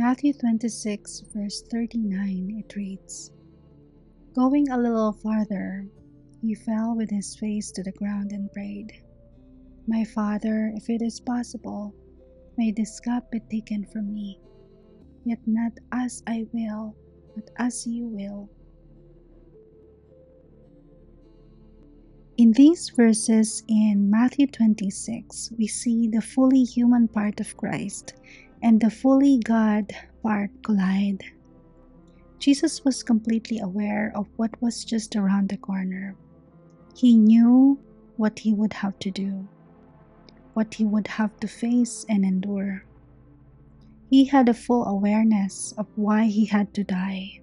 Matthew 26, verse 39, it reads, "Going a little farther, he fell with his face to the ground and prayed, 'My Father, if it is possible, may this cup be taken from me. Yet not as I will, but as you will.'" In these verses in Matthew 26, we see the fully human part of Christ and the fully God part collide. Jesus was completely aware of what was just around the corner. He knew what he would have to do, what he would have to face and endure. He had a full awareness of why he had to die.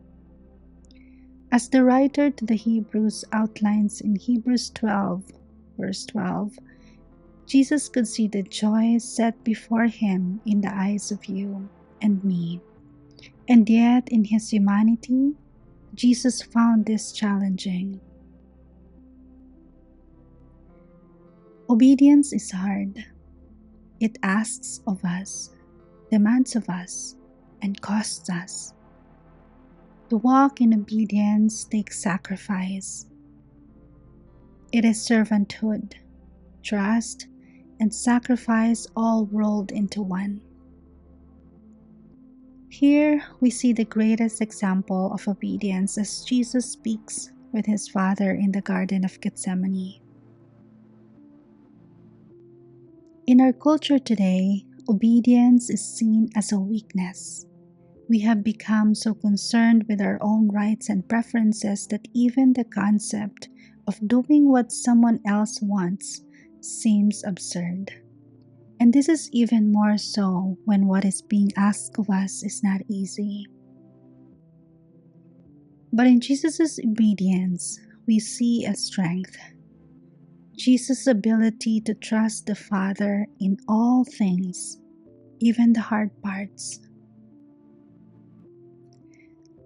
As the writer to the Hebrews outlines in Hebrews 12, verse 12, Jesus could see the joy set before him in the eyes of you and me. And yet, in his humanity, Jesus found this challenging. Obedience is hard. It asks of us, demands of us, and costs us. To walk in obedience takes sacrifice. It is servanthood, trust, and sacrifice all rolled into one. Here we see the greatest example of obedience as Jesus speaks with his Father in the Garden of Gethsemane. In our culture today, obedience is seen as a weakness. We have become so concerned with our own rights and preferences that even the concept of doing what someone else wants seems absurd. And this is even more so when what is being asked of us is not easy. But in Jesus' obedience, we see a strength. Jesus' ability to trust the Father in all things, even the hard parts.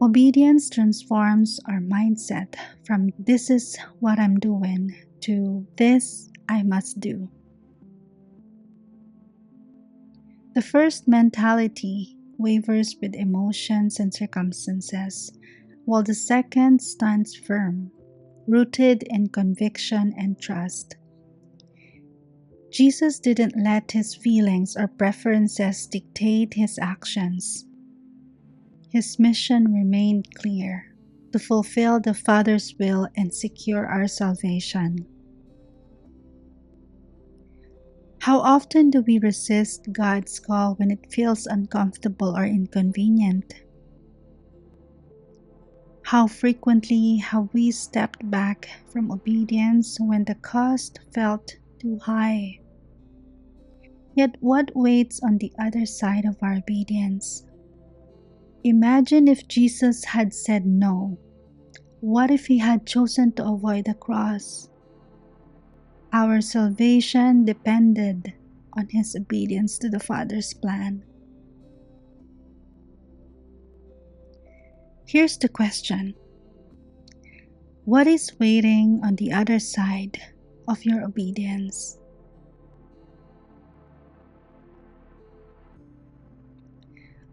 Obedience transforms our mindset from "this is what I'm doing" to "this I must do." The first mentality wavers with emotions and circumstances, while the second stands firm, rooted in conviction and trust. Jesus didn't let his feelings or preferences dictate his actions. His mission remained clear: to fulfill the Father's will and secure our salvation. How often do we resist God's call when it feels uncomfortable or inconvenient? How frequently have we stepped back from obedience when the cost felt too high? Yet what waits on the other side of our obedience? Imagine if Jesus had said no. What if he had chosen to avoid the cross? Our salvation depended on his obedience to the Father's plan. Here's the question: what is waiting on the other side of your obedience?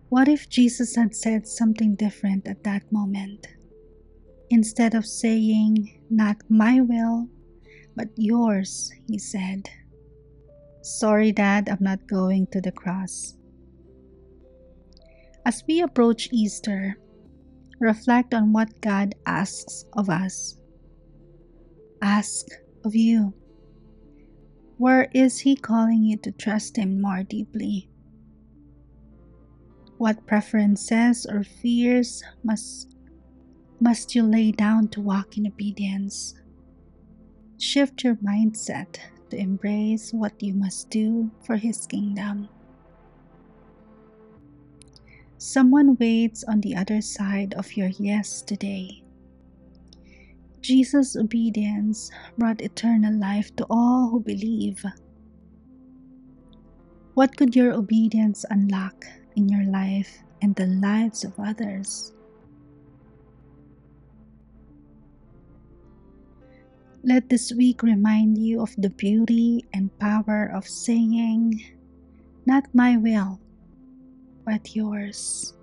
What if Jesus had said something different at that moment? Instead of saying, "Not my will, but yours," he said, "Sorry, Dad, I'm not going to the cross." As we approach Easter, reflect on what God asks of us. Ask of you. Where is he calling you to trust him more deeply? What preferences or fears must you lay down to walk in obedience? Shift your mindset to embrace what you must do for his kingdom. Someone waits on the other side of your yes today. Jesus' obedience brought eternal life to all who believe. What could your obedience unlock in your life and the lives of others? Let this week remind you of the beauty and power of saying, "Not my will, but yours.